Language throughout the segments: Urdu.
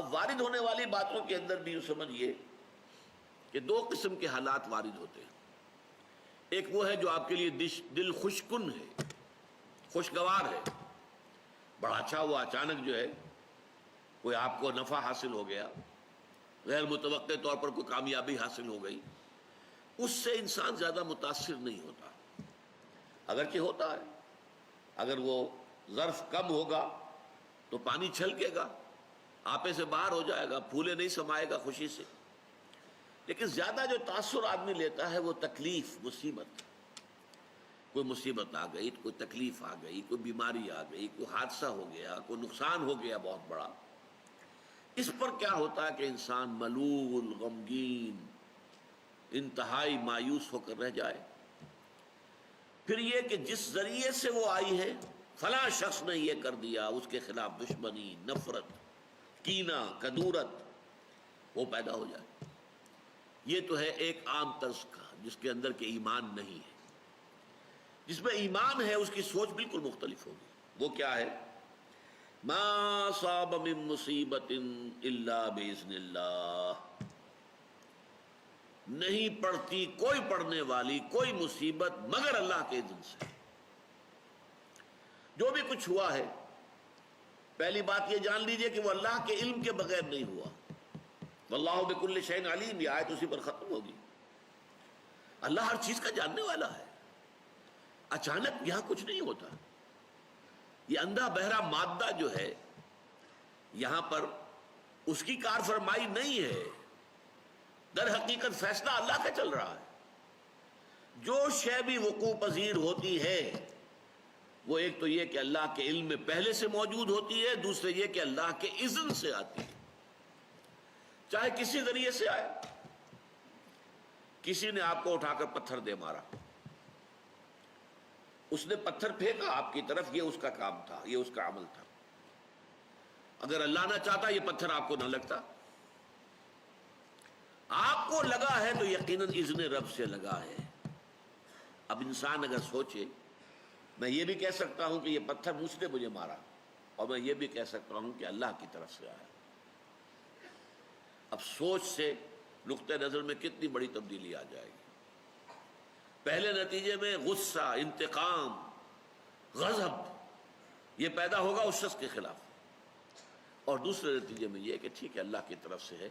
اب وارد ہونے والی باتوں کے اندر بھی یوں سمجھیے کہ دو قسم کے حالات وارد ہوتے ہیں. ایک وہ ہے جو آپ کے لیے دل خوشکن ہے، خوشگوار ہے، بڑا اچھا ہوا، اچانک جو ہے کوئی آپ کو نفع حاصل ہو گیا، غیر متوقع طور پر کوئی کامیابی حاصل ہو گئی، اس سے انسان زیادہ متاثر نہیں ہوتا. اگرچہ ہوتا ہے، اگر وہ ظرف کم ہوگا تو پانی چھلکے گا، آپے سے باہر ہو جائے گا، پھولے نہیں سمائے گا خوشی سے. لیکن زیادہ جو تاثر آدمی لیتا ہے وہ تکلیف، مصیبت. کوئی مصیبت آ گئی، کوئی تکلیف آ گئی، کوئی بیماری آ گئی، کوئی حادثہ ہو گیا، کوئی نقصان ہو گیا بہت بڑا. اس پر کیا ہوتا ہے کہ انسان ملول، غمگین، انتہائی مایوس ہو کر رہ جائے. پھر یہ کہ جس ذریعے سے وہ آئی ہے، فلاں شخص نے یہ کر دیا، اس کے خلاف دشمنی، نفرت، کینہ، کدورت وہ پیدا ہو جائے. یہ تو ہے ایک عام طرز کا جس کے اندر کہ ایمان نہیں ہے. جس میں ایمان ہے اس کی سوچ بالکل مختلف ہوگی. وہ کیا ہے؟ ما صاب من مصیبت الا باذن اللہ، نہیں پڑتی کوئی پڑنے والی کوئی مصیبت مگر اللہ کے اذن سے. جو بھی کچھ ہوا ہے، پہلی بات یہ جان لیجئے کہ وہ اللہ کے علم کے بغیر نہیں ہوا. واللہ بکل شیء علیم، یہ آیت اسی پر ختم ہوگی. اللہ ہر چیز کا جاننے والا ہے. اچانک یہاں کچھ نہیں ہوتا. یہ اندھا بہرا مادہ جو ہے یہاں پر اس کی کار فرمائی نہیں ہے، در حقیقت فیصلہ اللہ کا چل رہا ہے. جو شے بھی وقوع پذیر ہوتی ہے وہ ایک تو یہ کہ اللہ کے علم میں پہلے سے موجود ہوتی ہے، دوسرے یہ کہ اللہ کے اذن سے آتی ہے. چاہے کسی ذریعے سے آئے. کسی نے آپ کو اٹھا کر پتھر دے مارا، اس نے پتھر پھینکا آپ کی طرف، یہ اس کا کام تھا، یہ اس کا عمل تھا. اگر اللہ نہ چاہتا یہ پتھر آپ کو نہ لگتا. آپ کو لگا ہے تو یقیناً اذن رب سے لگا ہے. اب انسان اگر سوچے، میں یہ بھی کہہ سکتا ہوں کہ یہ پتھر مجھ نے مجھے مارا، اور میں یہ بھی کہہ سکتا ہوں کہ اللہ کی طرف سے آیا. اب سوچ سے نقطہ نظر میں کتنی بڑی تبدیلی آ جائے گی. پہلے نتیجے میں غصہ، انتقام، غضب یہ پیدا ہوگا اس شخص کے خلاف، اور دوسرے نتیجے میں یہ کہ ٹھیک ہے اللہ کی طرف سے ہے،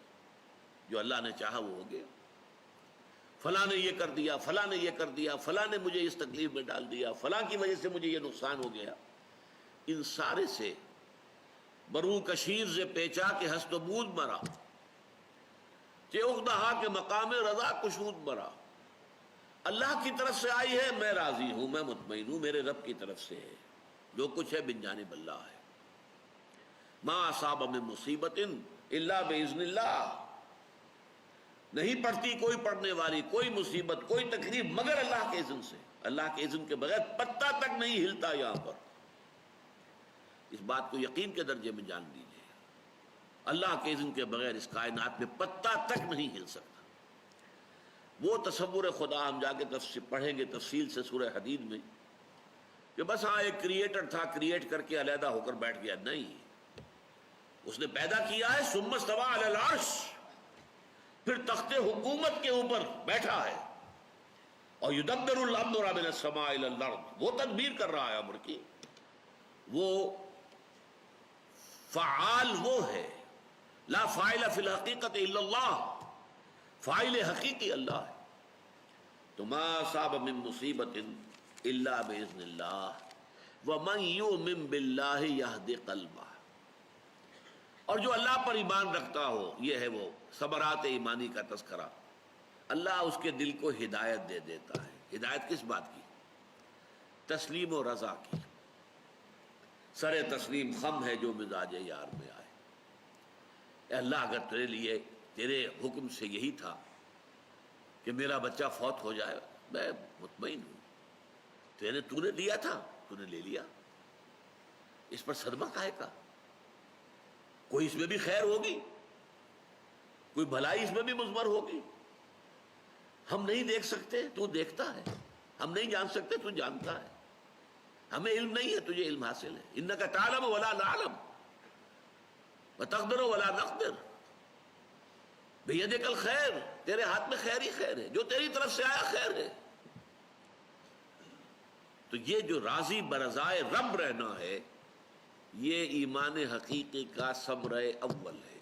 جو اللہ نے چاہا وہ ہو گیا. فلاں نے یہ کر دیا، فلاں نے یہ کر دیا، فلاں نے مجھے اس تکلیف میں ڈال دیا، فلاں کی وجہ سے مجھے یہ نقصان ہو گیا. ان سارے سے برو کشیر سے پیچا کے ہست و بود مرا، کہ اغدہا کے مقام رضا کشود مرا. اللہ کی طرف سے آئی ہے، میں راضی ہوں، میں مطمئن ہوں، میرے رب کی طرف سے ہے، جو کچھ ہے من جانب اللہ ہے. ما اصاب من مصیبت الا باذن اللہ، نہیں پڑتی کوئی پڑنے والی کوئی مصیبت، کوئی تکلیف مگر اللہ کے اذن سے. اللہ کے اذن کے بغیر پتہ تک نہیں ہلتا. یہاں پر اس بات کو یقین کے درجے میں جان لیجیے، اللہ کے اذن کے بغیر اس کائنات میں پتہ تک نہیں ہل سکتا. وہ تصور خدا ہم جا کے پڑھیں گے تفصیل سے سورہ حدید میں، کہ بس ہاں ایک کریٹر تھا، کریٹ کر کے علیحدہ ہو کر بیٹھ گیا. نہیں، اس نے پیدا کیا ہے. ثم استوى علی العرش، پھر تخت حکومت کے اوپر بیٹھا ہے. اور یدبر الامر من السماء الى الارض، وہ تدبیر کر رہا ہے امر کی. وہ فعال وہ ہے، لا فاعل فی الحقیقت الا اللہ، فاعل حقیقی اللہ ہے. تو ما اصاب من مصیبت الا باذن اللہ ومن یؤمن باللہ یہد قلبہ. اور جو اللہ پر ایمان رکھتا ہو، یہ ہے وہ ثمرات ایمانی کا تذکرہ، اللہ اس کے دل کو ہدایت دے دیتا ہے. ہدایت کس بات کی؟ تسلیم و رضا کی. سر تسلیم خم ہے جو مزاج یار میں آئے. اے اللہ، اگر تیرے لیے تیرے حکم سے یہی تھا کہ میرا بچہ فوت ہو جائے، میں مطمئن ہوں. تو نے لیا تھا، تو نے لے لیا. اس پر صدمہ کاہے کا؟ کوئی اس میں بھی خیر ہوگی، کوئی بھلائی اس میں بھی مضمر ہوگی. ہم نہیں دیکھ سکتے، تو دیکھتا ہے. ہم نہیں جان سکتے، تو جانتا ہے. ہمیں علم نہیں ہے، تجھے علم حاصل ہے. انک تعلم ولا نعلم. وتقدر ولا نقدر بیدک الخیر، تیرے ہاتھ میں خیر ہی خیر ہے، جو تیری طرف سے آیا خیر ہے۔ تو یہ جو راضی برضائے رب رہنا ہے، یہ ایمان حقیقی کا ثمرہ اول ہے۔